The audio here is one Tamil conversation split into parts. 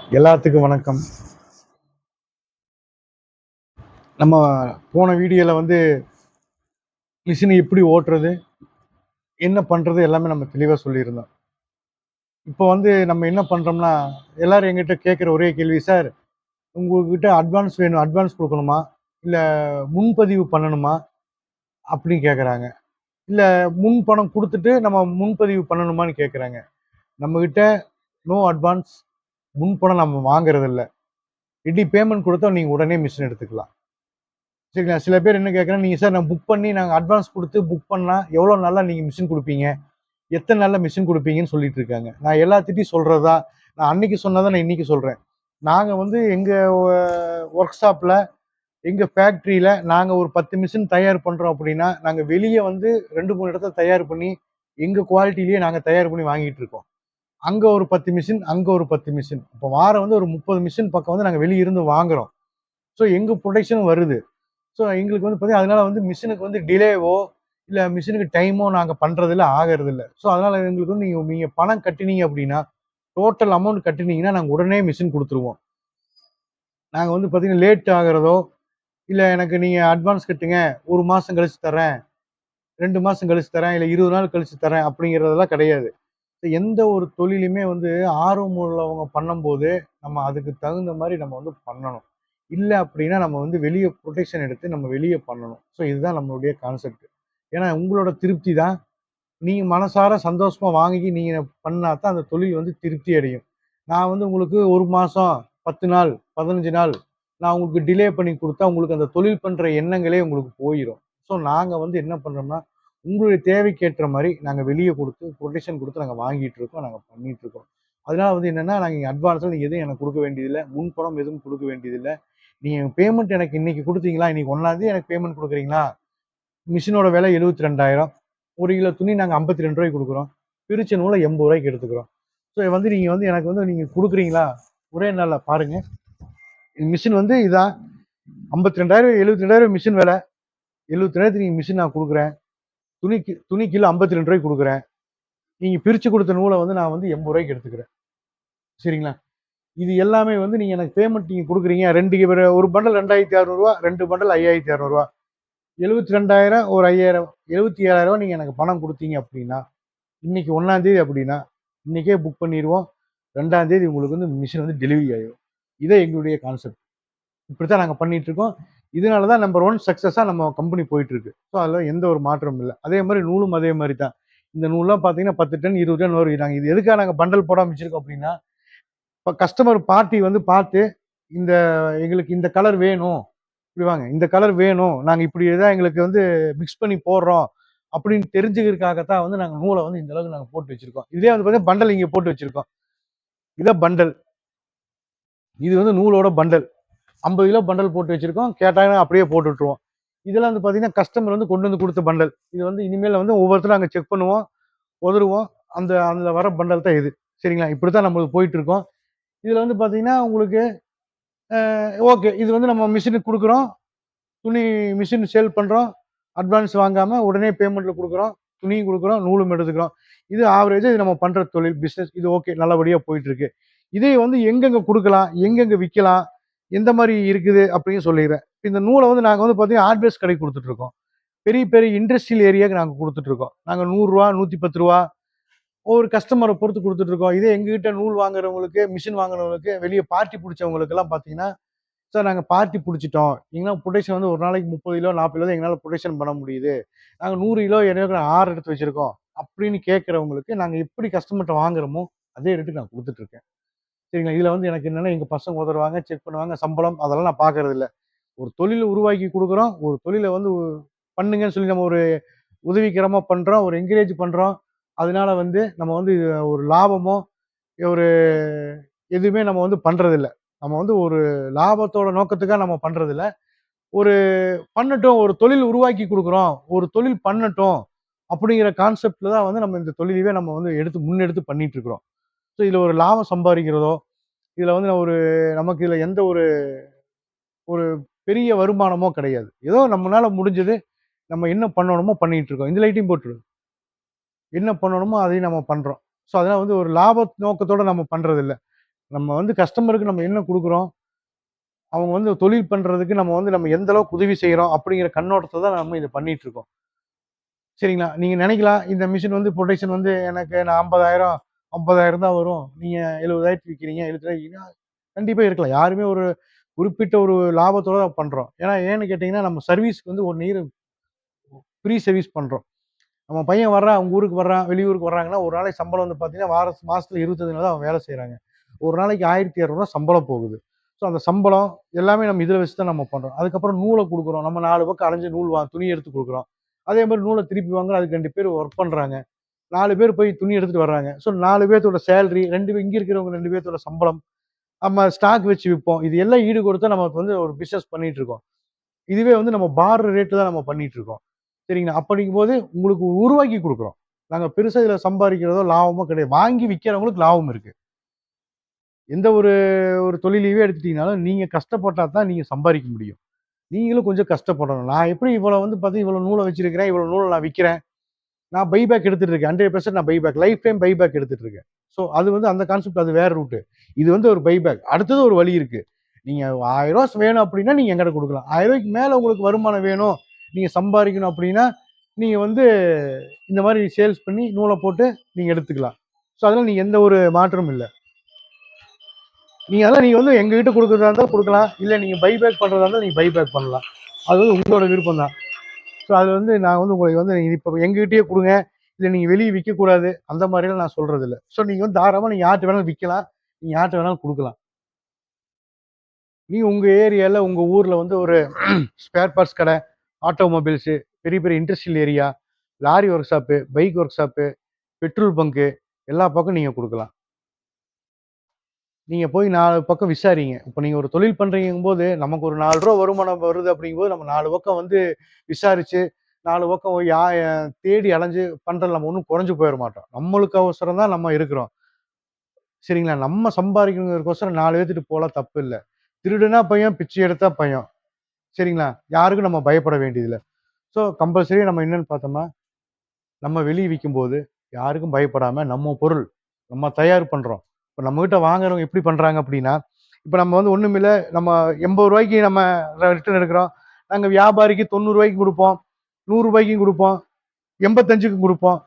எல்லாத்துக்கும் வணக்கம். நம்ம போன வீடியோல வந்து மிஷின் எப்படி ஓட்டுறது, என்ன பண்றது எல்லாமே நம்ம தெளிவா சொல்லியிருந்தோம். இப்போ வந்து நம்ம என்ன பண்றோம்னா, எல்லாரும் என்கிட்ட கேட்கிற ஒரே கேள்வி, "சார் உங்ககிட்ட அட்வான்ஸ் வேணும், அட்வான்ஸ் குடுக்கணுமா? இல்ல முன்பதிவு பண்ணணுமா?" அப்படின்னு கேட்கறாங்க. இல்ல முன்பணம் குடுத்துட்டு நம்ம முன்பதிவு பண்ணணுமான்னு கேட்கறாங்க. நம்மகிட்ட நோ அட்வான்ஸ், முன்பணம் நம்ம வாங்குறதில்ல. ரெடி பேமெண்ட் குடுத்தா நீங்க உடனே மிஷின் எடுத்துக்கலாம். சரிங்களா? சில பேர் என்ன கேட்கறாங்க, "நீங்க சார் நான் புக் பண்ணி நாங்க அட்வான்ஸ் குடுத்து புக் பண்ணா எவ்வளோ நாள்ல நீங்க மிஷின் குடுப்பீங்க? எத்தன நாள்ல மிஷின் குடுப்பீங்கன்னு?" சொல்லிட்டு இருக்காங்க. நான் எல்லாத்துட்டயும் சொல்றது தான். நான் அன்னைக்கு சொன்னத நான் இன்னைக்கு சொல்றேன். நாங்க வந்து எங்க ஒர்க் ஷாப்ல, எங்க ஃபேக்டரியில நாங்க ஒரு 10 மிஷின் தயார் பண்றோம் அப்படின்னா, நாங்க வெளிய வந்து 2, 3 இடத்துல தயார் பண்ணி, எங்க குவாலிட்டிலயே நாங்க தயார் பண்ணி வாங்கிட்டு இருக்கோம். அங்க ஒரு 10 மிஷின், அங்க ஒரு 10 மிஷின். அப்ப வாரம் வந்து ஒரு 30 மிஷின் பக்கம் வந்து நாங்க வெளிய இருந்து வாங்குறோம். ஸோ எங்க புரொடக்ஷன் வருது. ஸோ எங்களுக்கு வந்து பார்த்தீங்கன்னா, அதனால வந்து மிஷினுக்கு வந்து டிலேவோ, இல்ல மிஷினுக்கு டைமோ நாங்க பண்றதில்ல, ஆகறதில்ல. ஸோ அதனால எங்களுக்கு வந்து நீங்க நீங்க பணம் கட்டினீங்க அப்படின்னா, டோட்டல் அமௌண்ட் கட்டினீங்கன்னா, நாங்க உடனே மிஷின் குடுத்துருவோம். நாங்க வந்து பார்த்தீங்கன்னா, லேட் ஆகுறதோ, இல்ல எனக்கு நீங்க அட்வான்ஸ் கட்டுங்க, 1 மாசம் கழிச்சு தர்றேன், 2 மாசம் கழிச்சு தர்றேன், இல்ல 20 நாள் கழிச்சு தர்றேன் அப்படிங்கிறதெல்லாம் கிடையாது. எந்த ஒரு தொழிலுமே வந்து ஆர்வம் உள்ளவங்க பண்ணும்போது, நம்ம அதுக்கு தகுந்த மாரி நம்ம வந்து பண்ணணும். இல்ல அப்படின்னா, நம்ம வந்து வெளிய கொட்டேஷன் எடுத்து நம்ம வெளிய பண்ணணும். ஸோ இதுதான் நம்மளுடைய கான்செப்ட். ஏன்னா, உங்களோட திருப்தி தான் நீங்க மனசார சந்தோஷமா வாங்கி நீங்க பண்ணா தான் அந்த தொழில் வந்து திருப்தி அடையும். நான் வந்து உங்களுக்கு 1 மாசம், 10 நாள், 15 நாள் நான் உங்களுக்கு டிலே பண்ணி குடுத்தா, உங்களுக்கு அந்த தொழில் பண்ற எண்ணங்களே உங்களுக்கு போயிரும். ஸோ நாங்க வந்து என்ன பண்றோம்னா, உங்களுடைய தேவைக்கு ஏற்ற மாரி நாங்க வெளிய குடுத்து, கொட்டேஷன் குடுத்து நாங்க வாங்கிட்டு இருக்கோம். நாங்க பண்ணிட்டு இருக்கோம். அதனால வந்து என்னன்னா, நாங்க அட்வான்ஸா நீங்க எதுவும் எனக்கு குடுக்க வேண்டியதில்ல. முன்பணம் எதுவும் குடுக்க வேண்டியதில்ல. நீங்க பேமெண்ட் எனக்கு இன்னைக்கு குடுத்தீங்களா? இன்னைக்கு 1ஆம் தேதி எனக்கு பேமெண்ட் குடுக்குறீங்களா? மிஷினோட விலை 72,000. 1 கிலோ துணி நாங்க ரூ. 52 குடுக்குறோம். பிரிச்ச நூல ரூ. 80 எடுத்துக்கிறோம். ஸோ வந்து நீங்க வந்து எனக்கு வந்து நீங்க குடுக்குறீங்களா? ஒரே நாள்ல பாருங்க. மிஷின் வந்து இதான். 52,000 72,000 மிஷின் விலை. 72,000க்கு நீங்க மிஷின் நான் குடுக்குறேன். துணி கிலோ ரூ. 52 குடுக்குறேன். நீங்க பிரிச்சு குடுத்த நூல வந்து நான் வந்து ரூ. 80 எடுத்துக்கிறேன். சரிங்களா? இது எல்லாமே வந்து நீங்க எனக்கு பேமெண்ட் நீங்க குடுக்குறீங்க. 2 ஒரு பண்டல் ரூ. 2,600, 2 பண்டல் ரூ. 5,200. 72,000 ஒரு 5,000 ரூ. 77,000 நீங்க எனக்கு பணம் குடுத்தீங்க அப்படின்னா, இன்னைக்கு 1ஆம் தேதி அப்படின்னா, இன்னைக்கே புக் பண்ணிருவோம். 2ஆம் தேதி உங்களுக்கு வந்து மிஷின் வந்து டெலிவரி ஆயிரும். இதான் எங்களுடைய கான்செப்ட். இப்படித்தான் நாங்க பண்ணிட்டு இருக்கோம். இதனால தான் நம்பர் 1 சக்சஸா நம்ம கம்பெனி போயிட்டு இருக்கு. ஸோ அதுல எந்த ஒரு மாற்றமும் இல்ல. அதே மாரி நூலும் அதே மாரி தான். இந்த நூல்லாம் பார்த்தீங்கன்னா 10 டன், 20 டன் வரும். நாங்க இது எதுக்காக நாங்க பண்டல் போடாம வச்சிருக்கோம் அப்படின்னா, இப்ப கஸ்டமர் பார்ட்டி வந்து பார்த்து, இந்த எங்களுக்கு இந்த கலர் வேணும். இப்படி வாங்க. இந்த கலர் வேணும். நாங்க இப்படி தான் எங்களுக்கு வந்து மிக்ஸ் பண்ணி போடுறோம். அப்படின்னு தெரிஞ்சுக்கிறதுக்காக தான் வந்து நாங்க நூல வந்து இந்த அளவுக்கு நாங்க போட்டு வச்சிருக்கோம். இதுலயே வந்து பார்த்தீங்கன்னா பண்டல் இங்க போட்டு வச்சிருக்கோம். இதான் பண்டல். இது வந்து நூலோட பண்டல். 50 கிலோ பண்டல் போட்டு வச்சிருக்கோம். கேட்டாங்கன்னா அப்படியே போட்டு விட்டுருவோம். இதெல்லாம் வந்து பார்த்தீங்கன்னா, கஸ்டமர் வந்து கொண்டு வந்து குடுத்த பண்டல். இது வந்து இனிமேல் வந்து ஒவ்வொருத்தரும் நாங்க செக் பண்ணுவோம், உதருவோம். அந்த அந்த வர பண்டல் தான் இது. சரிங்களா? இப்படித்தான் நம்மளுக்கு போயிட்டு இருக்கோம். இதுல வந்து பார்த்தீங்கன்னா, உங்களுக்கு ஓகே. இது வந்து நம்ம மிஷினுக்கு குடுக்குறோம். துணி மிஷின் சேல் பண்றோம். அட்வான்ஸ் வாங்காம உடனே பேமெண்ட்ல குடுக்குறோம். துணியும் குடுக்குறோம், நூலும் எடுத்துக்கிறோம். இது ஆவரேஜா இது நம்ம பண்ற தொழில், பிசினஸ். இது ஓகே. நல்லபடியா போயிட்டு இருக்கு. இதே வந்து எங்கெங்க குடுக்கலாம், எங்கெங்க விக்கலாம், எந்த மாரி இருக்குது அப்படின்னு சொல்லிர்றேன். இந்த நூல வந்து நாங்க வந்து பார்த்தீங்கன்னா, ஹார்ட்வேர்ஸ் கடைக்கு குடுத்துட்டு இருக்கோம். பெரிய பெரிய இண்டஸ்ட்ரியல் ஏரியாக்கு நாங்க குடுத்துட்டு இருக்கோம். நாங்க ரூ. 100 ரூ. 110 ஒவ்வொரு கஸ்டமர பொறுத்து குடுத்துட்டு இருக்கோம். இதே எங்ககிட்ட நூல் வாங்குறவங்களுக்கு, மிஷின் வாங்குறவங்களுக்கு, வெளிய பார்ட்டி புடிச்சவங்களுக்கெல்லாம் பார்த்தீங்கன்னா, சார் நாங்க பார்ட்டி புடிச்சுட்டோம். எங்களால புரொடக்ஷன் வந்து ஒரு நாளைக்கு 30 கிலோ, 40 கிலோ தான் எங்களால புரொடக்ஷன் பண்ண முடியுது. நாங்க 100 கிலோ, 200 கிலோ ஆர்டர் எடுத்து வச்சிருக்கோம். அப்படின்னு கேட்கிறவங்களுக்கு நாங்க எப்படி கஸ்டமர்ட்ட வாங்குறோமோ, அதே ரேட்டுக்கு நான் குடுத்துட்டு இருக்கேன். சரிங்களா? இதுல வந்து எனக்கு என்னன்னா, எங்க பசங்க உதருவாங்க, செக் பண்ணுவாங்க, சம்பளம் அதெல்லாம் நான் பார்க்கறது இல்ல. ஒரு தொழில உருவாக்கி குடுக்குறோம். ஒரு தொழில வந்து பண்ணுங்கன்னு சொல்லி நம்ம ஒரு உதவிகரமா பண்றோம். ஒரு என்கரேஜ் பண்றோம். அதனால வந்து நம்ம வந்து ஒரு லாபமோ, ஒரு எதுவுமே நம்ம வந்து பண்றதில்ல. நம்ம வந்து ஒரு லாபத்தோட நோக்கத்துக்காக நம்ம பண்றதில்ல. ஒரு பண்ணட்டும், ஒரு தொழில் உருவாக்கி குடுக்குறோம். ஒரு தொழில் பண்ணட்டும். அப்படிங்கிற கான்செப்ட்ல தான் வந்து நம்ம இந்த தொழிலவே நம்ம வந்து முன்னெடுத்து பண்ணிட்டு இருக்கிறோம். ஸோ இதுல ஒரு லாபம் சம்பாரிக்கிறதோ, இதுல வந்து நான் ஒரு நமக்கு இதுல எந்த ஒரு ஒரு பெரிய வருமானமோ கிடையாது. ஏதோ நம்மனால முடிஞ்சது, நம்ம என்ன பண்ணணுமோ பண்ணிட்டு இருக்கோம். இந்த லைட்டையும் போட்டுரு. என்ன பண்ணணுமோ அதையும் நம்ம பண்றோம். ஸோ அதனால வந்து ஒரு லாப நோக்கத்தோட நம்ம பண்றதில்ல. நம்ம வந்து கஸ்டமருக்கு நம்ம என்ன கொடுக்குறோம், அவங்க வந்து தொழில் பண்றதுக்கு நம்ம எந்த அளவுக்கு உதவி செய்றோம் அப்படிங்கிற கண்ணோட்டத்துல தான் நம்ம இத பண்ணிட்டு இருக்கோம். சரிங்களா? நீங்க நினைக்கலாம், இந்த மிஷின் வந்து புரொடக்ஷன் வந்து எனக்கு நான் 50,000 தான் வரும். நீங்க 70,000க்கு விக்கிறீங்க, 70,000 கண்டிப்பா இருக்கலாம். யாருமே ஒரு குறிப்பிட்ட ஒரு லாபத்தோட தான் பண்றோம். ஏன்னு கேட்டீங்கன்னா, நம்ம சர்வீஸ்க்கு வந்து 1 இயர் ஃப்ரீ சர்வீஸ் பண்றோம். நம்ம பையன் வர்றான், உங்க ஊருக்கு வர்றான், வெளியூருக்கு வர்றாங்கன்னா, ஒரு நாளைக்கு சம்பளம் வந்து பார்த்தீங்கன்னா, மாசத்துல 25 நாள் தான் அவன் வேலை செய்றாங்க. ஒரு நாளைக்கு ரூ. 1,200 சம்பளம் போகுது. ஸோ அந்த சம்பளம் எல்லாமே நம்ம இதில வச்சு தான் நம்ம பண்றோம். அதுக்கப்புறம் நூல குடுக்குறோம். நம்ம 4 பக்கம் அலைஞ்சு துணி எடுத்து குடுக்குறோம். அதே மாரி நூல திருப்பி வாங்குற அதுக்கு 2 பேர் ஒர்க் பண்றாங்க. 4 பேர் போய் துணி எடுத்துட்டு வர்றாங்க. ஸோ 4 பேத்தோட சேலரி 2 இங்க இருக்கிறவங்க 2 பேத்தோட சம்பளம், நம்ம ஸ்டாக் வச்சு விப்போம். இது எல்லாம் ஈடு கொடுத்தா நமக்கு வந்து ஒரு பிசினஸ் பண்ணிட்டு இருக்கோம். இதுவே வந்து நம்ம பார்டர் ரேட்ல தான் நம்ம பண்ணிட்டு இருக்கோம். சரிங்களா? அப்படிங்கும்போது உங்களுக்கு உருவாக்கி குடுக்குறோம். நாங்க பெருசா இதுல சம்பாரிக்கிறதோ, லாபமோ கிடையாது. வாங்கி விக்கிறவங்களுக்கு லாபம் இருக்கு. எந்த ஒரு ஒரு தொழிலையே எடுத்துட்டீங்கனாலும், நீங்க கஷ்டப்பட்டா தான் நீங்க சம்பாரிக்க முடியும். நீங்களும் கொஞ்சம் கஷ்டப்படணும். நான் எப்படி இவ்வளோ வந்து பார்த்தீங்கன்னா, இவ்வளோ நூல வச்சிருக்கிறேன், இவ்வளோ நூல நான் விக்கிறேன். நான் பைபேக் எடுத்துட்டு இருக்கேன். 100% நான் பைபேக். லைஃப் டைம் பைபேக் எடுத்துட்டு இருக்கேன். ஸோ அது வந்து அந்த கான்செப்ட் அது வேற ரூட். இது வந்து ஒரு பைபேக். அடுத்தது ஒரு வழி இருக்கு. நீங்க ரூ. 1000 வேணும் அப்படின்னா, நீங்க என்கிட்ட குடுக்கலாம். ரூ. 1000க்கு மேல உங்களுக்கு வருமானம் வேணும், நீங்க சம்பாரிக்கணும் அப்படின்னா, நீங்க வந்து இந்த மாரி சேல்ஸ் பண்ணி நூல போட்டு நீங்க எடுத்துக்கலாம். ஸோ அதனால நீங்க எந்த ஒரு மாற்றமும் இல்ல. நீங்க வந்து எங்ககிட்ட குடுக்கறதா இருந்தா குடுக்கலாம். இல்ல நீங்க பைபேக் பண்றதா இருந்தா நீங்க பைபேக் பண்ணலாம். அது வந்து உங்களோட விருப்பம் தான். ஸோ அது வந்து நான் வந்து உங்களுக்கு வந்து இப்ப எங்ககிட்டயே குடுங்க. இல்ல நீங்க வெளிய விக்கக்கூடாது. அந்த மாரிலாம் நான் சொல்றது இல்ல. ஸோ நீங்க வந்து தாராளமா நீங்க யார்ட்ட வேணாலும் விக்கலாம். நீங்க யார்ட்ட வேணாலும் குடுக்கலாம். நீங்க உங்க ஏரியால, உங்க ஊர்ல வந்து ஒரு ஸ்பேர் பார்ட்ஸ் கடை, ஆட்டோமொபைல்ஸ், பெரிய பெரிய industrial area, lorry work shop, bike work shop, petrol bunk எல்லா பக்கம் நீங்க குடுக்கலாம். நீங்க போய் 4 பக்கம் விசாரிங்க. இப்ப நீங்க ஒரு தொழில் பண்றீங்கங்கும்போது, நமக்கு ஒரு ரூ. 4 வருமானம் வருது அப்படிங்கும்போது, நம்ம 4 பக்கம் வந்து விசாரிச்சு, 4 பக்கம் தேடி அலைஞ்சு பண்றதுல நம்ம ஒண்ணும் குறைஞ்சு போயிற மாட்டோம். நம்மளுக்கு அவசரம் தான் நம்ம இருக்கிறோம். சரிங்களா? நம்ம சம்பாரிக்கணுங்கிறதுக்கோசரம் 4 பேத்துட்டு போலாம் தப்பு இல்ல. திருடுனா பயம், பிச்சை எடுத்தா பயம். சரிங்களா? யாருக்கும் நம்ம பயப்பட வேண்டியதில்ல. ஸோ கம்பல்சரி நம்ம என்னன்னு பார்த்தோம்னா, நம்ம வெளிய விக்கும்போது, யாருக்கும் பயப்படாம நம்ம பொருள், நம்ம தயார் பண்றோம். இப்ப நம்மகிட்ட வாங்குறவங்க எப்படி பண்றாங்க அப்படின்னா, இப்ப நம்ம வந்து ஒண்ணுமில்ல, நம்ம ரூ. 80க்கு நம்ம ரிட்டர்ன் எடுக்கிறோம். நாங்க வியாபாரிக்கு ரூ. 90க்கு குடுப்போம். ரூ. 100க்கும் குடுப்போம். 85க்கும் குடுப்போம்.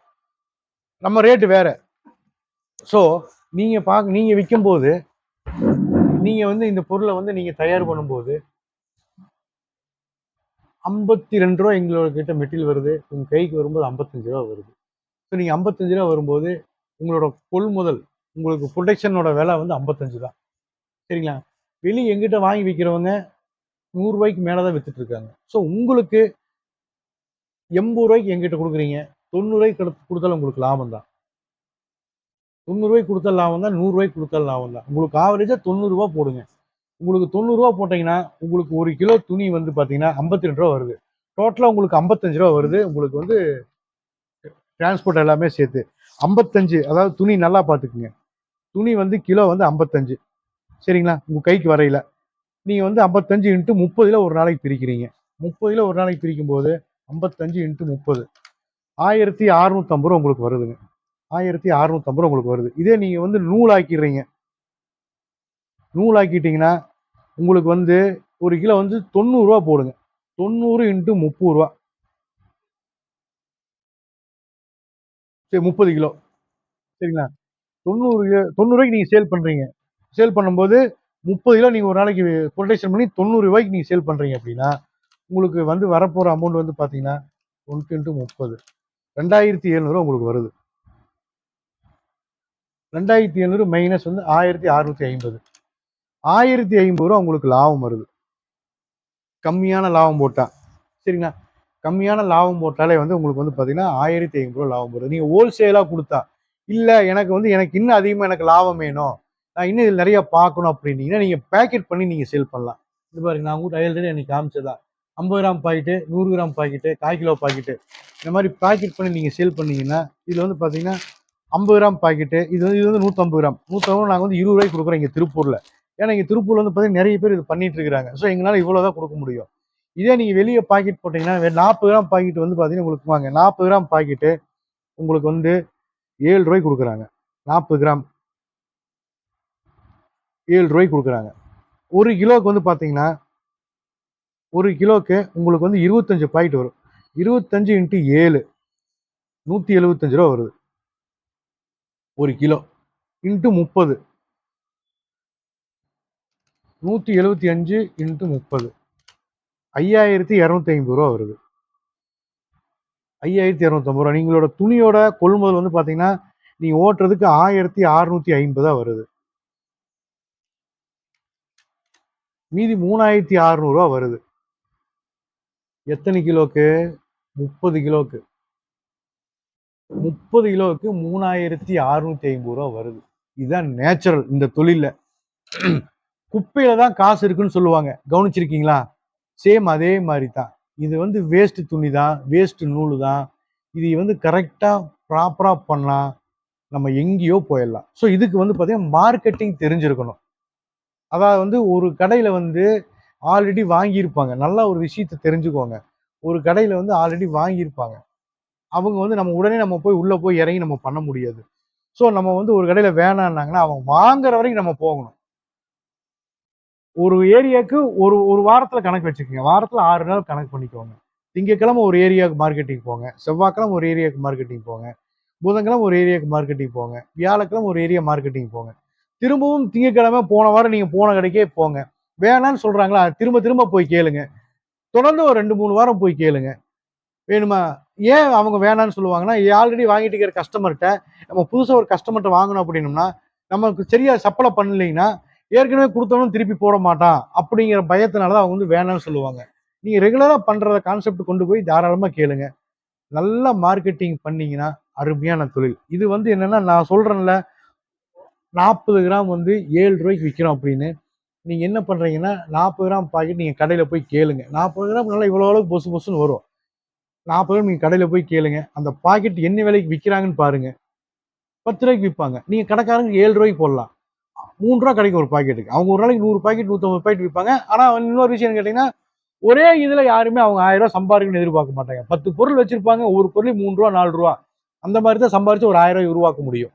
நம்ம ரேட் வேற. ஸோ நீங்க விக்கும்போது, நீங்க வந்து இந்த பொருள வந்து நீங்க தயார் பண்ணும்போது, ரூ. 52 எங்களோட கிட்ட மெட்டீரியல் வருது. உங்க கைக்கு வரும்போது ரூ. 55 வருது. ஸோ நீங்க ரூ. 55 வரும்போது, உங்களோட கொள்முதல், உங்களுக்கு புரொடக்ஷனோட விலை வந்து 55 தான். சரிங்களா? வெளிய எங்கிட்ட வாங்கி விக்கிறவங்க ரூ. 100க்கு மேல தான் வித்துட்டு இருக்காங்க. ஸோ உங்களுக்கு ரூ. 80 என்கிட்ட குடுக்குறீங்க. ரூ. 90 குடுத்தாலும் உங்களுக்கு லாபம் தான். ரூ. 90 குடுத்தா லாபம் தான். ரூ. 100 குடுத்தாலும் லாபம் தான். உங்களுக்கு ஆவரேஜா ரூ. 90 போடுங்க. உங்களுக்கு ரூ. 90 போட்டீங்கன்னா, உங்களுக்கு 1 கிலோ துணி வந்து பார்த்தீங்கன்னா, ரூ. 52 வருது. டோட்டலா உங்களுக்கு ரூ. 55 வருது. உங்களுக்கு வந்து டிரான்ஸ்போர்ட் எல்லாமே சேர்த்து. 55 அதாவது துணி நல்லா பார்த்துக்குங்க. துணி வந்து கிலோ வந்து 55. சரிங்களா? உங்க கைக்கு வரையில. நீங்க வந்து 55 இன்டு 30ல ஒரு நாளைக்கு பிரிக்கிறீங்க. 30ல ஒரு நாளைக்கு பிரிக்கும்போது 55 இன்டு 30 ரூ. 1650 உங்களுக்கு வருதுங்க. ரூ. 1650 உங்களுக்கு வருது. இதே நீங்க வந்து நூலாக்கிறீங்க. நூலாக்கிட்டீங்கன்னா, உங்களுக்கு வந்து 1 கிலோ வந்து ரூ. 90 போடுங்க. 90 இன்டு ரூ. 30 சரி 30 கிலோ. சரிங்களா? 90க்கு நீங்க சேல் பண்றீங்க. சேல் பண்ணும்போது 30 கிலோ நீங்க ஒரு நாளைக்கு கொட்டேஷன் பண்ணி ரூ. 90க்கு நீங்க சேல் பண்றீங்க அப்படின்னா, உங்களுக்கு வந்து வரப்போற அமௌண்ட் வந்து பார்த்தீங்கன்னா, 1 இன்டு 30 2700 உங்களுக்கு வருது. 2700 மைனஸ் வந்து 1650. ரூ. 1050 உங்களுக்கு லாபம் வருது. கம்மியான லாபம் போட்டா. சரிங்களா? கம்மியான லாபம் போட்டாலே வந்து உங்களுக்கு வந்து பார்த்தீங்கன்னா, ரூ. 1050 லாபம் வருது. நீங்க ஹோல்சேலா குடுத்தா, இல்ல எனக்கு இன்னும் அதிகமா எனக்கு லாபம் வேணும். நான் இன்னும் இதில நெறைய பார்க்கணும் அப்டின்னீங்கன்னா, நீங்க பேக்கெட் பண்ணி நீங்க சேல் பண்ணலாம். இது பாருங்க நான் உங்கட்ட ஆல்ரெடி அன்னைக்கு காமிச்சது தான். 50 gram packet, 100 gram packet, 1/4 kilo packet. இந்த மாரி பேக்கெட் பண்ணி நீங்க சேல் பண்ணீங்கன்னா, இதுல வந்து பார்த்தீங்கன்னா, 50 கிராம் பாக்கெட்டு, இது வந்து 150 கிராம். 150 நாங்க வந்து ரூ. 20 குடுக்குறோம் இங்க திருப்பூர்ல. ஏன்னா இங்க திருப்பூர்ல வந்து பார்த்தீங்கன்னா, நெறைய பேர் இது பண்ணிட்டு இருக்கிறாங்க. ஸோ எங்களால இவ்வளோ தான் குடுக்க முடியும். இதே நீங்க வெளிய பாக்கெட் போட்டீங்கன்னா, 40 கிராம் பாக்கெட் வந்து பார்த்தீங்கன்னா, உங்களுக்கு வாங்க 40 கிராம் பாக்கெட்டு உங்களுக்கு வந்து ரூ. 7 குடுக்குறாங்க. 40 கிராம். ரூ. 7 கொடுக்குறாங்க. ஒரு கிலோக்கு வந்து பார்த்தீங்கன்னா, ஒரு கிலோக்கு உங்களுக்கு வந்து 25 பாக்கெட் வரும். 25 இன்ட்டு 7 ரூ. 175 வருது. 1 கிலோ இன்ட்டு 30 175 இன்ட்டு 30 ரூ. 5250 வருது. 5250 நீங்களோட துணியோட கொள்முதல் வந்து பார்த்தீங்கன்னா, நீங்க ஓட்டுறதுக்கு 1650 வருது. மீதி 3600 வருது. எத்தனை கிலோக்கு? 30 கிலோக்கு. 30 கிலோவுக்கு 3650 வருது. இதுதான் நேச்சுரல் இந்த தொழில்ல. குப்பையில தான் காசு இருக்குன்னு சொல்லுவாங்க. கவனிச்சிருக்கீங்களா? சேம் அதே மாரி தான். இது வந்து வேஸ்ட் துணி தான், வேஸ்ட் நூலு தான். இது வந்து கரெக்ட்டா ப்ராப்பரா பண்ணா, நம்ம எங்கேயோ போயிடலாம். ஸோ இதுக்கு வந்து பார்த்தீங்கன்னா, மார்க்கெட்டிங் தெரிஞ்சிருக்கணும். அதாவது வந்து ஒரு கடையில வந்து ஆல்ரெடி வாங்கியிருப்பாங்க. நல்லா ஒரு விஷயத்த தெரிஞ்சுக்கோங்க. ஒரு கடையில வந்து ஆல்ரெடி வாங்கியிருப்பாங்க. அவங்க வந்து நம்ம உடனே நம்ம போய் உள்ள போய் இறங்கி நம்ம பண்ண முடியாது. ஸோ நம்ம வந்து ஒரு கடையில வேணான்னாங்கன்னா, அவங்க வாங்குற வரைக்கும் நம்ம போகணும். ஒரு ஏரியாக்கு ஒரு ஒரு வாரத்துல கணக்கு வச்சுக்கங்க. வாரத்துல 6 நாள் கணக்கு பண்ணிக்கோங்க. திங்கட்கிழமை ஒரு ஏரியாவுக்கு மார்க்கெட்டிங் போங்க. செவ்வாய்க்கிழமை ஒரு ஏரியாவுக்கு மார்க்கெட்டிங் போங்க. புதன்கிழமை ஒரு ஏரியாவுக்கு மார்க்கெட்டிங் போங்க. வியாழக்கிழமை ஒரு ஏரியா மார்க்கெட்டிங் போங்க. திரும்பவும் திங்கட்கிழமை போன வாரம் நீங்க போன கடைக்கே போங்க. வேணான்னு சொல்றாங்களா, திரும்ப திரும்ப போய் கேளுங்க. தொடர்ந்து ஒரு 2, 3 வாரம் போய் கேளுங்க. வேணுமா? ஏன் அவங்க வேணான்னு சொல்லுவாங்கன்னா, ஆல்ரெடி வாங்கிட்டு இருக்கிற கஸ்டமர்ட்ட நம்ம புதுசா ஒரு கஸ்டமர்ட்ட வாங்கணும் அப்படின்னோம்னா, நமக்கு சரியா சப்ளை பண்ணலைன்னா, ஏற்கனவே குடுத்தவனும் திருப்பி போட மாட்டான். அப்படிங்கிற பயத்தினால தான் அவங்க வந்து வேணான்னு சொல்லுவாங்க. நீங்க ரெகுலரா பண்ற கான்செப்ட் கொண்டு போய் தாராளமா கேளுங்க. நல்லா மார்க்கெட்டிங் பண்ணீங்கன்னா, அருமையான தொழில். இது வந்து என்னன்னா, நான் சொல்றேன்ல 40 கிராம் வந்து ரூ. 7க்கு விக்கிறோம் அப்படின்னு. நீங்க என்ன பண்றீங்கன்னா, 40 கிராம் பாக்கெட் நீங்க கடையில போய் கேளுங்க. 40 கிராம் நல்லா இவ்வளோ அளவுக்கு பொசு பொசுன்னு வரும். 40 கிராம் நீங்க கடையில போய் கேளுங்க. அந்த பாக்கெட் என்ன விலைக்கு விக்கிறாங்கன்னு பாருங்க. ரூ. 10 விப்பாங்க. நீங்க கடைக்காரங்க ரூ. 7 போடலாம். ரூ. 3 கிடைக்கும் ஒரு பாக்கெட்டுக்கு. அவங்க ஒரு நாளைக்கு 100 பாக்கெட், 150 பாக்கெட் விப்பாங்க. ஆனா இன்னொரு விஷயம் கேட்டீங்கன்னா, ஒரே இதுல யாருமே அவங்க ரூ. 1000 சம்பாதிக்கணும்னு எதிர்பார்க்க மாட்டாங்க. 10 பொருள் வச்சிருப்பாங்க. ஒரு பொருள் ரூ. 3 ரூ. 4 அந்த மாதிரி தான் சம்பாரிச்சு ஒரு ரூ. 1000 உருவாக்க முடியும்.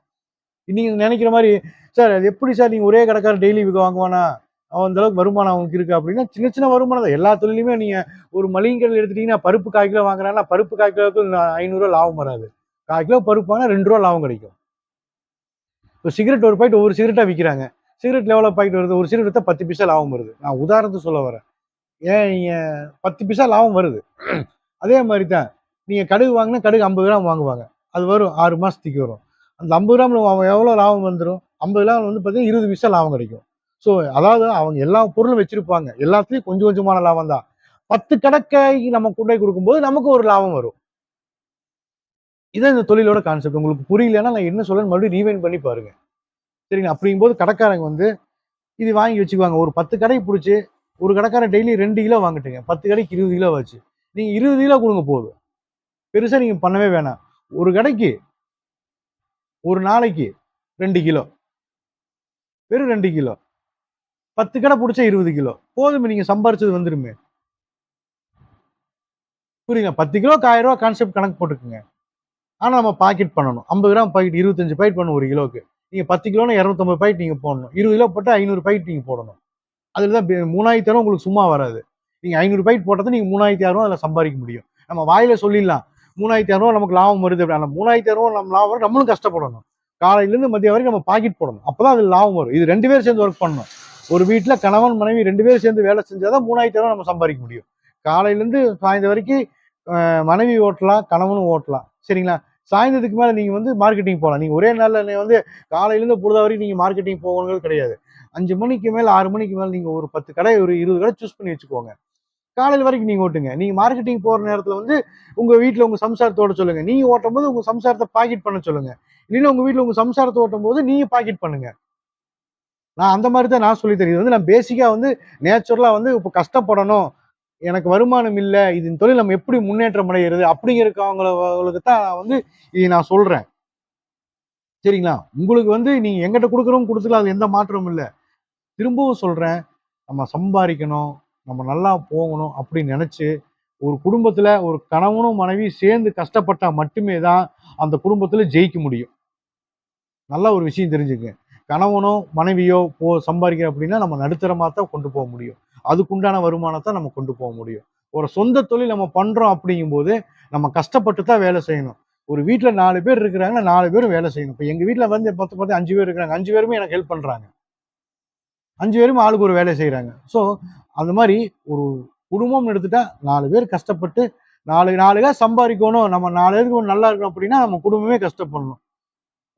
நீங்க நினைக்கிற மாதிரி, சார் அது எப்படி சார் நீங்க ஒரே கடைக்காரர் டெய்லி வாங்குவானா? அந்த அளவுக்கு வருமானம் அவனுக்கு இருக்கு அப்படின்னா, சின்ன சின்ன வருமானம் தான். எல்லா தொழிலுமே நீங்க ஒரு மளிகை கடையில எடுத்துட்டீங்கன்னா, பருப்பு 1/4 கிலோ வாங்குறான்னா, பருப்பு 1/4 கிலோவுக்கு ரூ. 500 லாபம் வராது. 1/4 கிலோ பருப்பு வாங்கினா ரூ. 2 லாபம் கிடைக்கும். இப்போ சிகரெட் ஒரு பாக்கெட் ஒவ்வொரு சிகரெட்டா விக்கிறாங்க. சிகரெட்ல எவ்வளோ பாக்கெட் வருது? ஒரு சிகரெட் வித்தா 10 பைசா லாபம் வருது. நான் உதாரணத்துக்கு சொல்ல வரேன். ஏன் நீங்க 10 பைசா லாபம் வருது. அதே மாரி தான். நீங்க கடுகு வாங்குனா, கடுகு 50 கிராம் வாங்குவாங்க. அது வரும் 6 மாசத்துக்கு வரும். அந்த 50 கிராம்ல அவன் எவ்வளோ லாபம் வந்துரும்? 50 கிராம் வந்து பார்த்தீங்கன்னா, 20 பைசா லாபம் கிடைக்கும். ஸோ அதாவது அவங்க எல்லா பொருளும் வச்சிருப்பாங்க. எல்லாத்துலயும் கொஞ்சம் கொஞ்சமான லாபம் தான். 10 கடைக்காய்க்கு நம்ம கொண்டு போய் குடுக்கும்போது நமக்கு ஒரு லாபம் வரும். இதான் இந்த தொழிலோட கான்செப்ட். உங்களுக்கு புரியலன்னா நான் என்ன சொல்றேன்னு மறுபடியும் ரீவைண்ட் பண்ணி பாருங்க. சரிங்களா? அப்படிங்கும்போது கடைக்காரங்க வந்து இது வாங்கி வச்சுக்குவாங்க. ஒரு 10 கடை புடிச்சு, ஒரு கடைக்காரன் டெய்லி 2 கிலோ வாங்கட்டுங்க. 10 கடைக்கு 20 கிலோ ஆச்சு. நீங்க 20 கிலோ குடுங்க போதும். பெருசா நீங்க பண்ணவே வேணாம். ஒரு கடைக்கு, ஒரு நாளைக்கு 2 கிலோ. வெறும் 2 கிலோ. 10 கடை புடிச்சா 20 கிலோ. போதுமே நீங்க சம்பாரிச்சது வந்துருமே. புரியுதா? 10 கிலோக்கு ரூ. 1000 கான்செப்ட் கணக்கு போட்டுக்கங்க. ஆனா நம்ம பாக்கெட் பண்ணணும். 50 கிராம் பாக்கெட் 25 பாக்கெட் பண்ணணும் 1 கிலோக்கு. நீங்க 10 கிலோன்னா 250 பாக்கெட் நீங்க போடணும். 20 கிலோ போட்டா 500 பாக்கெட் நீங்க போடணும். அதுல தான் 3600 உங்களுக்கு சும்மா வராது. நீங்க 500 பாக்கெட் போட்டா தான் நீங்க 3600 அதுல சம்பாதிக்க முடியும். நம்ம வாயில சொல்லிடலாம். 3600 நமக்கு லாபம் வருது அப்படி. அந்த 3600 நம்ம லாபம் வர நம்மளும் கஷ்டப்படணும். காலையிலேருந்து மதியம் வரைக்கும் நம்ம பாக்கெட் போடணும். அப்பதான் அதுல லாபம் வரும். இது 2 பேரும் சேர்ந்து ஒர்க் பண்ணணும். ஒரு வீட்ல கணவன், மனைவி 2 பேரும் சேர்ந்து வேலை செஞ்சா தான் 3600 நம்ம சம்பாதிக்க முடியும். காலையிலேருந்து சாயந்தரம் வரைக்கும் மனைவி ஓட்டலாம், கணவனும் ஓட்டலாம். சரிங்களா? சாயந்தரத்துக்கு மேல நீங்க வந்து மார்க்கெட்டிங் போலாம். நீங்க ஒரே நாள்ல வந்து காலையிலேருந்து பொழுது வரைக்கும் நீங்க மார்க்கெட்டிங் போகணுங்கிறது கிடையாது. 5 மணிக்கு மேல 6 மணிக்கு மேல நீங்க ஒரு 10 கடை, ஒரு 20 கடை சூஸ் பண்ணி வச்சுக்கோங்க. காலையில வரைக்கும் நீங்க ஓட்டுங்க. நீங்க மார்க்கெட்டிங் போற நேரத்துல வந்து உங்க வீட்ல உங்க சம்சாரத்த ஓட்ட சொல்லுங்க. நீங்க ஓட்டும்போது உங்க சம்சாரத்த பாக்கெட் பண்ண சொல்லுங்க. இல்லைன்னா உங்க வீட்ல உங்க சம்சாரத்த ஓட்டும்போது நீங்க பாக்கெட் பண்ணுங்க. நான் அந்த மாரி தான் நான் சொல்லி தரேன். இது வந்து நான் பேசிக்கா வந்து நேச்சுரலா வந்து இப்ப கஷ்டப்படணும். எனக்கு வருமானம் இல்ல. இதன் தொழில் நம்ம எப்படி முன்னேற்றம் அடைகிறது? அப்படிங்கிறவங்களுக்கு தான் நான் வந்து இத நான் சொல்றேன். சரிங்களா? உங்களுக்கு வந்து நீங்க என்கிட்ட குடுக்குறவங்க குடுத்ததுல அது எந்த மாற்றமும் இல்ல. திரும்பவும் சொல்றேன். நம்ம சம்பாரிக்கணும். நம்ம நல்லா போகணும் அப்படின்னு நெனச்சு, ஒரு குடும்பத்துல ஒரு கணவனும், மனைவியும் சேர்ந்து கஷ்டப்பட்டா மட்டுமே தான் அந்த குடும்பத்துல ஜெயிக்க முடியும். நல்லா ஒரு விஷயம் தெரிஞ்சுக்கங்க. கணவனோ மனைவியோ சம்பாதிக்கிற அப்படின்னா நம்ம நடுத்தரமாக தான் கொண்டு போக முடியும். அதுக்குண்டான வருமானத்தை நம்ம கொண்டு போக முடியும். ஒரு சொந்த தொழில் நம்ம பண்றோம் அப்படிங்கும்போது நம்ம கஷ்டப்பட்டு தான் வேலை செய்யணும். ஒரு வீட்டுல 4 பேர் இருக்கிறாங்கன்னா 4 பேரும் வேலை செய்யணும். இப்ப எங்க வீட்டுல வந்து 5 பேர் இருக்கிறாங்க. 5 பேருமே எனக்கு ஹெல்ப் பண்றாங்க. 5 பேரும் ஆளுக்கு ஒரு வேலை செய்யறாங்க. ஸோ அந்த மாதிரி ஒரு குடும்பம் எடுத்துட்டா 4 பேர் கஷ்டப்பட்டு 4 காசு சம்பாதிக்கணும், நம்ம 4 பேருக்கு நல்லா இருக்கணும் அப்படின்னா நம்ம குடும்பமே கஷ்டப்படணும்.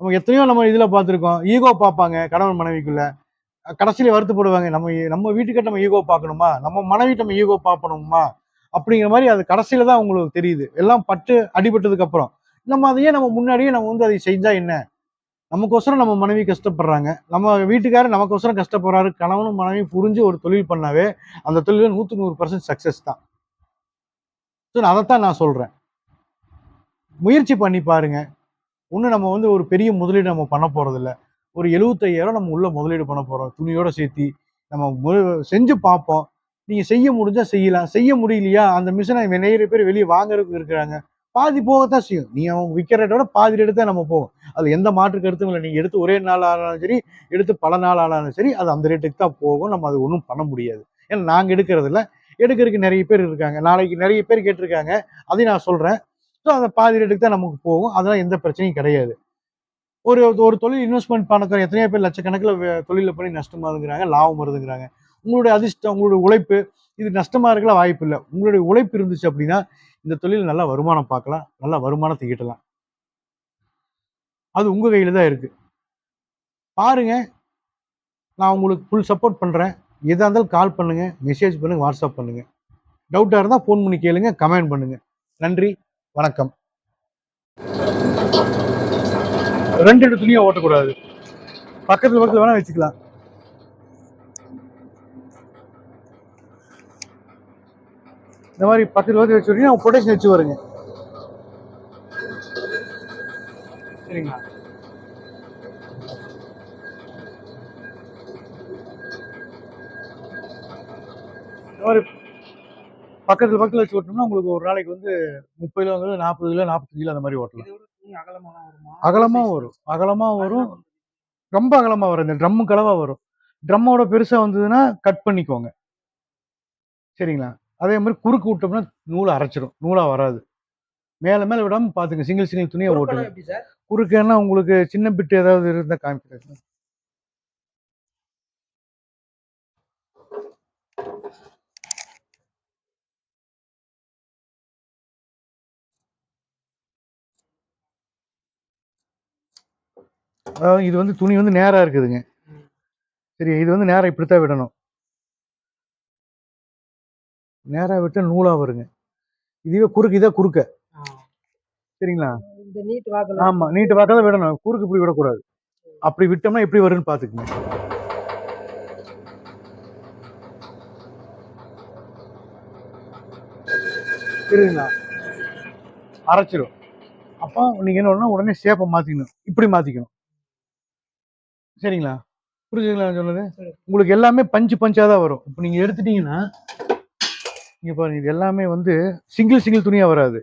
நம்ம எத்தனையோ நம்ம இதுல பார்த்துருக்கோம். ஈகோ பார்ப்பாங்க கணவன் மனைவிக்குள்ள. கடைசியில வருத்தப்படுவாங்க. நம்ம வீட்டுக்கிட்ட நம்ம ஈகோ பார்க்கணுமா, நம்ம மனைவி நம்ம ஈகோ பார்க்கணுமா அப்படிங்கிற மாதிரி அது கடைசியில தான் உங்களுக்கு தெரியுது. எல்லாம் பட்டு அடிபட்டதுக்கு அப்புறம் நம்ம அதையே நம்ம முன்னாடியே நம்ம வந்து அதை செஞ்சா என்ன, நமக்கோசரம் நம்ம மனைவி கஷ்டப்படுறாங்க, நம்ம வீட்டுக்காரர் நமக்கோசரம் கஷ்டப்படுறாரு, கணவனும் மனைவியும் புரிஞ்சு ஒரு தொழில் பண்ணாவே அந்த தொழில் 100% சக்சஸ் தான். அதைத்தான் நான் சொல்றேன். முயற்சி பண்ணி பாருங்க. ஒன்றும் நம்ம வந்து ஒரு பெரிய முதலீடு நம்ம பண்ண போறதில்ல. ஒரு 75,000 நம்ம உள்ள முதலீடு பண்ண போறோம். துணியோட சேர்த்தி நம்ம செஞ்சு பார்ப்போம். நீங்க செய்ய முடிஞ்சா செய்யலாம். செய்ய முடியலையா அந்த மிஷினை நிறைய பேர் வெளியே வாங்குறதுக்கு இருக்கிறாங்க. பாதி போகத்தான் செய்யும். நீ அவங்க விற்கிற ரேட்டோட பாதி ரேட்டு தான் நம்ம போகும். அது எந்த மாற்று கருத்தும் இல்லை. நீங்க எடுத்து ஒரே நாள் ஆனாலும் சரி, எடுத்து பல நாள் ஆனாலும் சரி, அது அந்த ரேட்டுக்கு தான் போகும். நம்ம அது ஒன்றும் பண்ண முடியாது. ஏன்னா நாங்க எடுக்கிறதில்ல. எடுக்கிறதுக்கு நிறைய பேர் இருக்காங்க. நாளைக்கு நிறைய பேர் கேட்டிருக்காங்க. அதையும் நான் சொல்றேன். ஸோ அந்த பாதி ரேட்டுக்கு தான் நமக்கு போகும். அதெல்லாம் எந்த பிரச்சனையும் கிடையாது. ஒரு ஒரு தொழில் இன்வெஸ்ட்மெண்ட் பண்ண எத்தனையோ பேர் லட்சக்கணக்கில் தொழில பண்ணி நஷ்டமாகுங்கிறாங்க, லாபம் வருதுங்கிறாங்க. உங்களுடைய அதிர்ஷ்டம், உங்களுடைய உழைப்பு, இது நஷ்டமா இருக்கலாம் வாய்ப்பு இல்லை. உங்களுடைய உழைப்பு இருந்துச்சு அப்படின்னா இந்த தொழில் நல்லா வருமானம் பார்க்கலாம், நல்லா வருமானத்தை ஈட்டலாம். அது உங்க கையில தான் இருக்கு. பாருங்க. நான் உங்களுக்கு ஃபுல் சப்போர்ட் பண்றேன். எதா இருந்தாலும் கால் பண்ணுங்க, மெசேஜ் பண்ணுங்க, வாட்ஸ்அப் பண்ணுங்க. டவுட்டா இருந்தா ஃபோன் பண்ணி கேளுங்க, கமெண்ட் பண்ணுங்க. நன்றி, வணக்கம். 2 துணியை ஓட்டக்கூடாது. பக்கத்துல வேணா வச்சுக்கலாம். இந்த மாதிரி பக்கத்துல வச்சு ப்ரொடெக்ஷன் வச்சு வருங்க. சரிங்களா? இந்த மாதிரி பக்கத்துல வச்சு ஓட்டணும்னா உங்களுக்கு ஒரு நாளைக்கு வந்து 30 கிலோ, 40 கிலோ, 45 கிலோ அந்த மாதிரி ஓட்டலாம். அகலமா வரும். ரொம்ப அகலமா வரும். இந்த ட்ரம் கலவா வரும். ட்ரம்மோட பெருசா வந்ததுன்னா கட் பண்ணிக்கோங்க. சரிங்களா? அதே மாதிரி குறுக்கு விட்டோம்னா நூலை அரைச்சிடும். நூலா வராது. மேல விடாம பாத்துங்க. சிங்கிள் துணியை ஓட்டுங்க. குறுக்குன்னா உங்களுக்கு சின்ன பிட்டு ஏதாவது இருந்தா காமிக்கிறேன். அதாவது இது வந்து துணி வந்து நேரா இருக்குதுங்க. சரி, இது வந்து நேரா இப்படித்தான் விடணும். நேரா விட்டு நூலா வருங்க. இதுவே இதை குறுக்க. சரிங்களா? ஆமா, நீட்டு வாக்கில் தான் விடணும். குறுக்கு இப்படி விடக்கூடாது. அப்படி விட்டோம்னா எப்படி வரும்னு பாத்துக்கங்க. சரிங்களா? அரைச்சிடும். அப்போ நீங்க என்ன பண்ணணும், உடனே ஷேப்பை மாத்திக்கணும். இப்படி மாத்திக்கணும். சரிங்களா? புரிஞ்சுங்களா சொன்னது? உங்களுக்கு எல்லாமே பஞ்சா தான் வரும். இப்போ நீங்க எடுத்துட்டீங்கன்னா இங்க பாருங்க, இது எல்லாமே வந்து சிங்கிள் துணியா வராது,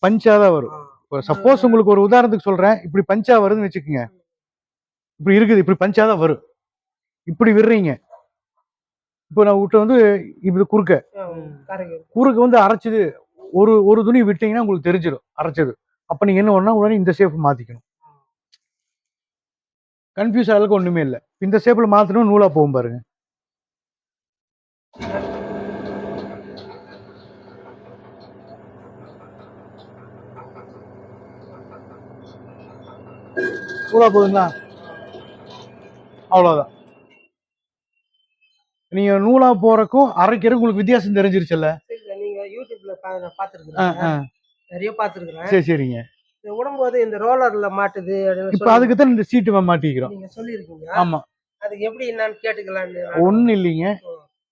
பஞ்சா தான் வரும். இப்போ சப்போஸ் உங்களுக்கு ஒரு உதாரணத்துக்கு சொல்றேன், இப்படி பஞ்சா வருதுன்னு வச்சுக்கோங்க. இப்படி இருக்குது, இப்படி பஞ்சா தான் வரும். இப்படி விடுறீங்க. இப்போ நான் விட்டு வந்து இப்படி குறுக்க வந்து அரைச்சது ஒரு துணி விட்டீங்கன்னா உங்களுக்கு தெரிஞ்சிடும் அரைச்சது. அப்ப நீங்க என்ன பண்ணா உடனே இந்த ஷேப் மாத்திக்கணும். கன்ஃபியூஸ் ஆகிறதுக்கு ஒண்ணுமே இல்லை. இந்த ஷேப்ல மாத்தணும், நூலா போகும் பாருங்க. நூலா போகுதுங்களா? அவ்வளவுதான். நீங்க நூலா போறக்கும் அரைக்கிறதுக்கும் உங்களுக்கு வித்தியாசம் தெரிஞ்சிருச்சுல்ல? நீங்க யூடியூப்ல பாத்துருக்கீங்க, நிறைய பாத்துருக்கேன். சரி சரிங்க. உடம்போது இந்த ரோலர்ல மாட்டுது. இப்ப அதுக்கு தான் இந்த சீட்டு மாட்டிக்கிறோம். நீங்க சொல்லிருக்கீங்க. ஆமா. அதுக்கு எப்படி என்னன்னு கேட்டுக்கலாம்னு. ஒண்ணு இல்லைங்க,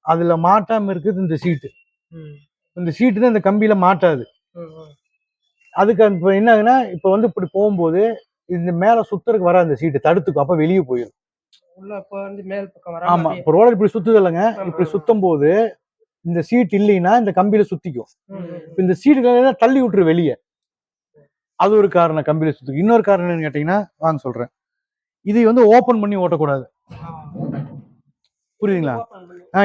அதுல மாட்டாம இருக்குது இந்த சீட்டு. இந்த சீட்டு தான் இந்த கம்பியில மாட்டாது. அதுக்கு இப்ப என்ன ஆகுனா, இப்ப வந்து இப்படி போகும்போது இந்த மேல சுத்துறதுக்கு வர அந்த சீட்டு தடுத்துக்கும். அப்ப வெளியே போயிடும். உள்ள இப்ப வந்து மேல் பக்கம் வர. ஆமா, இப்ப ரோலர் இப்படி சுத்துது இல்லைங்க, இப்படி சுத்தும் போது இந்த சீட் இல்லைன்னா இந்த கம்பியில சுத்திக்கும். இந்த சீட்டு தள்ளி விட்டுரு வெளியே. அது ஒரு காரணம் கம்பியில சுத்துக்கு. இன்னொரு காரணம் என்னன்னு கேட்டீங்கன்னா, வாங்க சொல்றேன். இதை வந்து ஓப்பன் பண்ணி ஓட்டக்கூடாது. புரியுதுங்களா?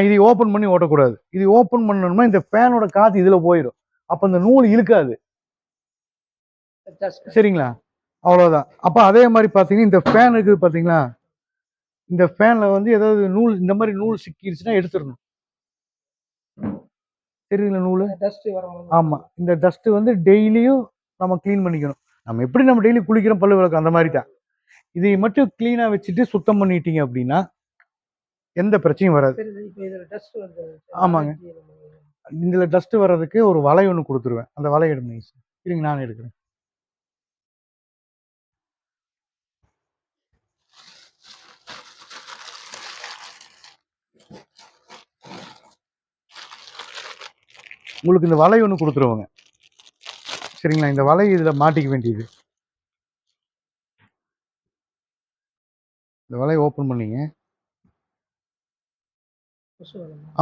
இதை ஓப்பன் பண்ணி ஓட்டக்கூடாது. இது ஓப்பன் பண்ணணும்னா இந்த ஃபேனோட காத்து இதுல போயிடும். அப்ப இந்த நூல் இழுக்காது. சரிங்களா? அவ்வளவுதான். அப்ப அதே மாதிரி பாத்தீங்கன்னா இந்த ஃபேன் இருக்குது பாத்தீங்களா, இந்த ஃபேன்ல வந்து ஏதாவது நூல் இந்த மாதிரி நூல் சிக்கிருச்சுன்னா எடுத்துடணும். தெரியுதுங்களா நூல்? ஆமா. இந்த டஸ்ட் வந்து டெய்லியும் நம்ம கிளீன் பண்ணிக்கணும். நம்ம எப்படி நம்ம டெய்லி குளிக்கிறோம் பல்லு விளக்கம் அந்த மாதிரி தான். இதை மட்டும் கிளீனா வச்சுட்டு சுத்தம் பண்ணிட்டீங்க அப்படின்னா எந்த பிரச்சனையும் வராது. ஆமாங்க. இதுல டஸ்ட் வர்றதுக்கு ஒரு வலை ஒன்று கொடுத்துருவேன். அந்த வலை எடுங்க. இருங்க நான் எடுக்கிறேன். உங்களுக்கு இந்த வலை ஒன்று கொடுத்துருவாங்க. சரிங்களா? இந்த வலை இதுல மாட்டிக்க வேண்டியது. இந்த வலையை ஓப்பன் பண்ணீங்க.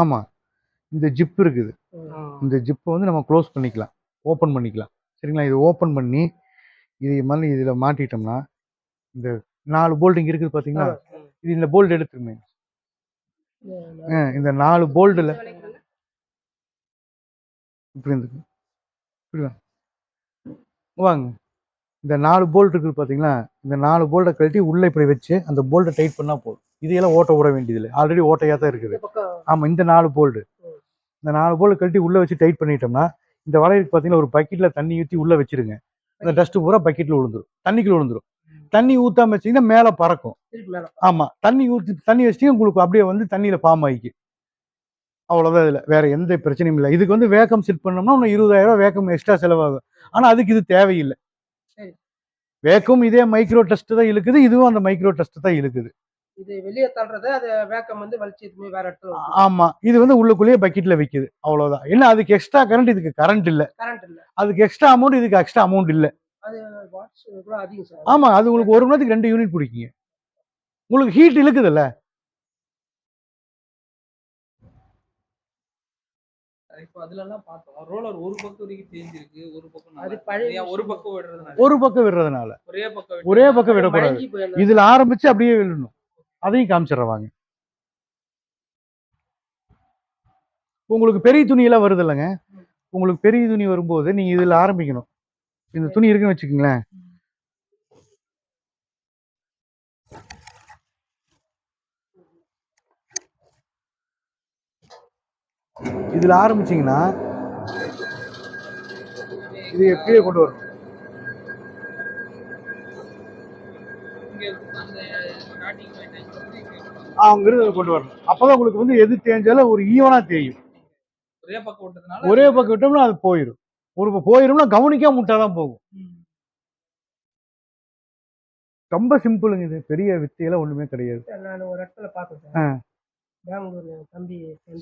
ஆமா. இந்த ஜிப் இருக்குது. இந்த ஜிப்பை வந்து நம்ம க்ளோஸ் பண்ணிக்கலாம், ஓப்பன் பண்ணிக்கலாம். சரிங்களா? இது ஓப்பன் பண்ணி இதை மாதிரி இதில் மாட்டிட்டோம்னா இந்த 4 போல்ட் இங்கே இருக்குது பார்த்தீங்களா, இது இந்த போல்ட் எடுத்துருங்க. இந்த 4 போல்ட்டில் இப்படி இப்படி வாங்க. இந்த 4 போல்ட் இருக்குது பார்த்தீங்களா, இந்த 4 போல்ட்டை கழட்டி உள்ளே இப்படி வச்சு அந்த போல்ட்டை டைட் பண்ணால் போதும். இதையெல்லாம் ஓட்ட விட வேண்டியதில்லை, ஆல்ரெடி ஓட்டையாக தான் இருக்குது. ஆமாம், இந்த 4 போல்டு, இந்த 4 போல்ட் கழட்டி உள்ளே வச்சு டைட் பண்ணிட்டோம்னா இந்த வலைக்கு பார்த்தீங்கன்னா ஒரு பக்கெட்டில் தண்ணி ஊற்றி உள்ளே வச்சிருங்க. அந்த டஸ்ட்டு பூரா பக்கெட்டில் விழுந்துடும், தண்ணிக்குள்ள விழுந்துடும். தண்ணி ஊற்றாம வச்சிங்கன்னா மேலே பறக்கும். ஆமாம், தண்ணி ஊற்றி தண்ணி வச்சுட்டு உங்களுக்கு அப்படியே வந்து தண்ணியில் ஃபார்ம் ஆகிக்கு. அவ்வளோதான். இதில் வேற எந்த பிரச்சனையும் இல்லை. இதுக்கு வந்து வேக்கம் செட் பண்ணோம்னா இன்னும் 20,000 வேக்கம் எக்ஸ்ட்ரா செலவாகும். ஆனால் அதுக்கு இது தேவையில்லை. வேக்கம் இதே மைக்ரோ டெஸ்ட் தான் இழுக்குது, இதுவும் அந்த மைக்ரோ டெஸ்ட் தான் இழுக்குது. இது வெளியே தள்ளுறது, அது வேக்கம் வந்து வலிச்சு வேற இடத்துல. ஆமா, இது வந்து உள்ளுக்குள்ளேயே பக்கெட்ல வைக்குது. அவ்வளவுதான். என்ன அதுக்கு எக்ஸ்ட்ரா கரண்ட், இதுக்கு கரண்ட் இல்ல. அதுக்கு எக்ஸ்ட்ரா அமௌண்ட், இதுக்கு எக்ஸ்ட்ரா அமௌண்ட் இல்ல. அது வாட்ஸ் கூட அதிகம் சார். ஆமா, அது உங்களுக்கு ஒரு மணி நேரத்துக்கு 2 யூனிட் பிடிக்குங்க. உங்களுக்கு ஹீட் இழுக்குதுல்ல. இப்போ அதுலலாம் பார்த்தோம், ரோலர் ஒரு பக்கம் வரைக்கும் தேஞ்சிருக்கு, ஒரு பக்கம் அது பழைய ஒரு பக்கம் விடுறதுனால, ஒரே பக்கம் விடக்கூடாது. இதுல ஆரம்பிச்சு அப்படியே விடணும். அதையும் காமிச்சிடுறவாங்க. உங்களுக்கு பெரிய துணி எல்லாம் வருது இல்லைங்க, உங்களுக்கு பெரிய துணி வரும்போது நீங்க இதுல ஆரம்பிக்கணும். இந்த துணி இருக்குன்னு வச்சுக்கோங்களேன், இதுல ஆரம்பிச்சீங்கன்னா இது எப்படியே கொண்டு வரணும். அங்கிருந்து கொண்டு வரணும். அப்பதான் உங்களுக்கு வந்து எது தேஞ்சாலும் ஒரு ஈவனா தெரியும். ஒரே பக்கம் விட்டோம்னா அது போயிடும். ஒரு போயிரும்னா கவனிக்காம விட்டாதான் போகும். ரொம்ப சிம்பிளுங்க, இது பெரிய வித்தையெல்லாம் ஒண்ணுமே கிடையாது. நான் ஒரு இடத்துல பார்த்தேன், பெங்களூர்ல தம்பி.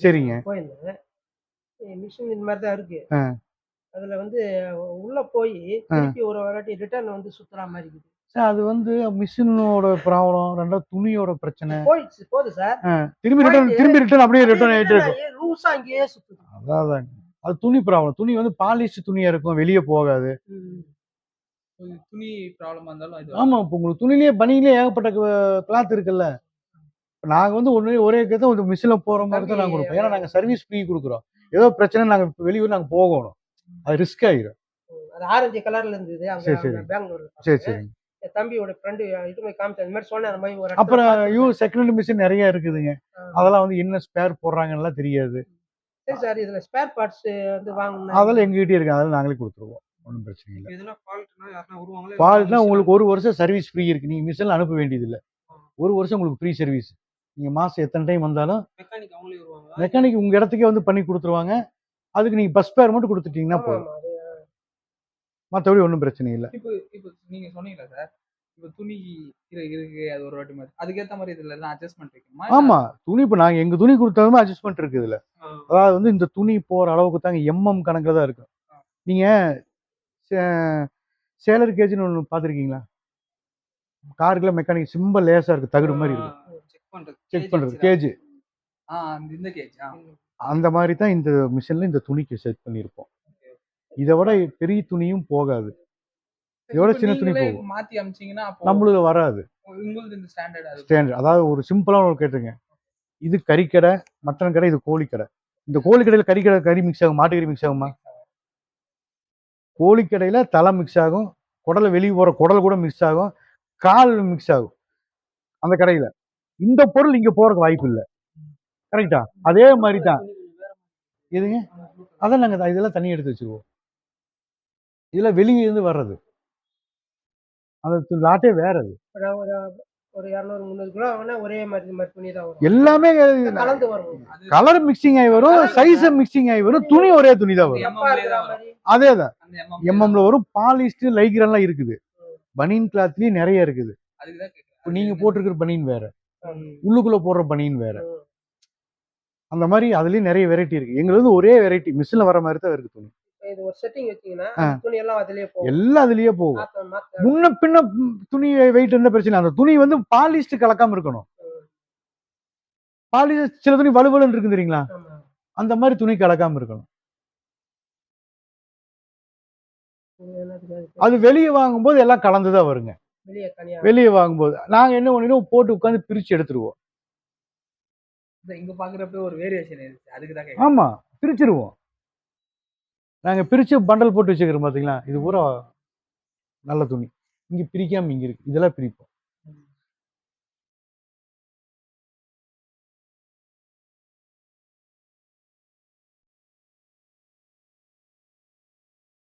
சரிங்க. போயிருந்தேன், மிஷின் இந்த மாதிரி தான் இருக்கு. அதுல வந்து உள்ள போய் திருப்பி ஒரு வாட்டி ரிட்டர்ன் வந்து சுத்துற மாதிரி இருக்குது. அது வந்து மிஷினோட ப்ராப்ளம், ரெண்டாவது துணியோட பிரச்சனை. போகுது சார், திரும்பி ரிட்டர்ன் அப்படியே ரிட்டர்ன் ஆயிட்டு இருக்கும். லூசா அங்கேயே சுத்துது. அதான் அது துணி ப்ராப்ளம். துணி வந்து பாலிஷ் துணியா இருக்கும், வெளியே போகாது. துணி ப்ராப்ளமா இருந்தாலும் ஆமா, இப்போ உங்களுக்கு துணிலேயே பனியிலே ஏகப்பட்ட கிளாத் இருக்குல்ல. நாங்க வந்து ஒரே ஒரு மிஷின்ல போற மாதிரி தான் நாங்க கொடுப்போம். ஏன்னா நாங்க சர்வீஸ் ஃப்ரீ கொடுக்குறோம். ஏதோ பிரச்சனை நாங்க வெளியூர் நாங்க போகணும், அது ரிஸ்க் ஆயிடும். அது ஆரஞ்சு கலர்ல இருந்தது அங்க பெங்களூர்ல. சரி சரி. தம்பியோட ஃப்ரெண்டு இது போய் காமிச்ச அந்த மாதிரி சொன்ன அந்த மாதிரி ஒரு. அப்புறம் செகண்ட் ஹேண்ட் மிஷின் நிறைய இருக்குதுங்க. அதெல்லாம் வந்து என்ன ஸ்பேர் போடுறாங்கன்னு தெரியாது. சரி சார், இதுல ஸ்பேர் பார்ட்ஸ் வந்து வாங்கணும், அதெல்லாம் எங்ககிட்டயே இருக்கு, அதெல்லாம் நாங்களே கொடுத்துருவோம், ஒன்றும் பிரச்சனை இல்லை. இதெல்லாம் ஃபால்ட்னா யாரனா வருவாங்களா? ஃபால்ட்னா உங்களுக்கு 1 வருஷம் சர்வீஸ் ஃப்ரீ இருக்கு. நீங்க மிஷின்ல அனுப்ப வேண்டியது இல்லை. 1 வருஷம் உங்களுக்கு ஃப்ரீ சர்வீஸ். நீங்க மாசம் எத்தனை டைம் வந்தாலும் மெக்கானிக் அவங்களே வருவாங்க. மெக்கானிக் உங்க இடத்துக்கே வந்து பண்ணி கொடுத்துருவாங்க. அதுக்கு நீங்க பஸ் ஸ்பேர் மட்டும் கொடுத்துட்டீங்கன்னா போதும், மற்றபடி ஒன்றும் பிரச்சனை இல்லை. இப்போ நீங்க சொன்னீங்களா சார், இப்போ துணி இருக்கு, அது ஒரு வாட்டி மாதிரி அதுக்கேற்ற மாதிரி இதுல எல்லாம் அட்ஜஸ்ட்மெண்ட் வைக்கணுமா? ஆமா, துணி இப்போ நாங்க எங்க துணி கொடுத்தாலுமே அட்ஜஸ்ட்மெண்ட் இருக்கு இதுல. அதாவது வந்து இந்த துணி போற அளவுக்கு தாங்க எம்எம் கணக்குல தான் இருக்கும். நீங்க சேலர் கேஜ்னு ஒன்று பார்த்துருக்கீங்களா? காருக்குள்ள மெக்கானிக் சிம்பிள் லேசா இருக்கு, தகுடு மாதிரி இருக்கும், செக் பண்றது கேஜ். இந்த கேஜ் அந்த மாதிரி தான் இந்த மிஷின்ல இந்த துணிக்கு செட் பண்ணியிருப்போம். இதை விட பெரிய துணியும் போகாது. இதோட இப்ப சின்ன துணி நீங்களே போகும். மாத்தி அமிச்சீங்கன்னா அப்போ நம்மளுது வராது. உங்களுது இந்த ஸ்டாண்டர்ட் அது ஸ்டாண்டர்ட். அதாவது ஒரு சிம்பிளான ஒரு கேட்டுங்க. இது கறிக்கடை, மட்டன் கடை, இது கோழிக்கடை. இந்த கோழிக்கடையில கறி மிக்ஸ் ஆகும், மாட்டுக்கறி மிக்ஸ் ஆகுமா? கோழிக்கடையில தலை மிக்ஸ் ஆகும், குடல வெளிய போற குடல் கூட மிக்ஸ் ஆகும், கால் மிக்ஸ் ஆகும் அந்த கடையில. இந்த பொருள் இங்க போறதுக்கு வாய்ப்பு இல்ல. கரெக்ட்டா? அதே மாரி தான். எதுங்க? அதான் நாங்க இதெல்லாம் தனியா எடுத்து வச்சுருவோம். இதெல்லாம் வெளிய இருந்து வர்றது. அந்த லாட்டே வேற அது. ஒரு ஒரு 200, 300 கிலோ வாங்குனா ஒரே மாதிரி துணி தான் வரும். எல்லாமே கலந்து வரும். கலர் மிக்சிங் ஆகி வரும், சைஸ் மிக்சிங் ஆகி வரும், துணி ஒரே துணி தான் வரும். தப்பா இருக்கிற மாதிரி. அதேதான். அந்த எம்எம்ல வரும், பாலிஸ்ட், லைக்ரான்லாம் இருக்குது. பனியன் கிளாத்லயும் நெறைய இருக்குது. அதுக்கு தான் கேக்குறேன். இப்ப நீங்க போட்டிருக்கிற பனியன் வேற, ம். உள்ளுக்குள்ள போடுற பனியன் வேற. ம். அந்த மாரி அதுலயும் நெறைய வெரைட்டி இருக்கு. எங்களுது ஒரே வெரைட்டி, மிஷின்ல வர மாரி தான் இருக்கு துணி. இது ஒரு செட்டிங் வச்சீங்கன்னா அந்த துணி எல்லாம் அதிலேயே போகும். எல்லாம் அதுலயே போகும். மாத்த முன்ன பின்ன துணி வெயிட் இருந்தா பிரச்சனை இல்ல. அந்த துணி வந்து பாலிஸ்ட் கலக்காம இருக்கணும். பாலிஸ்ட் சில துணி வலுவலுன்னு இருக்கு தெரியுங்களா? ஆமா. அந்த மாதிரி துணி கலக்காம இருக்கணும். அது வெளிய வாங்கும்போது எல்லாம் கலந்துதான் வருங்க. வெளியே தனியா. வெளிய வாங்கும்போது நாங்க என்ன பண்ணிடுவோம், போட்டு உட்கார்ந்து பிரிச்சு எடுத்துருவோம். இங்க பாக்குறப்ப ஒரு வேரியேஷன் இருக்கு. அதுக்கு தான் கேக்குறேன். ஆமா, பிரிச்சிருவோம். நாங்க பிரிச்சு பண்டல் போட்டு வச்சுக்கிறோம் பாத்தீங்களா? இது பூரா நல்ல துணி. இங்க பிரிக்காம இங்க இருக்கு. இதெல்லாம் பிரிப்போம்.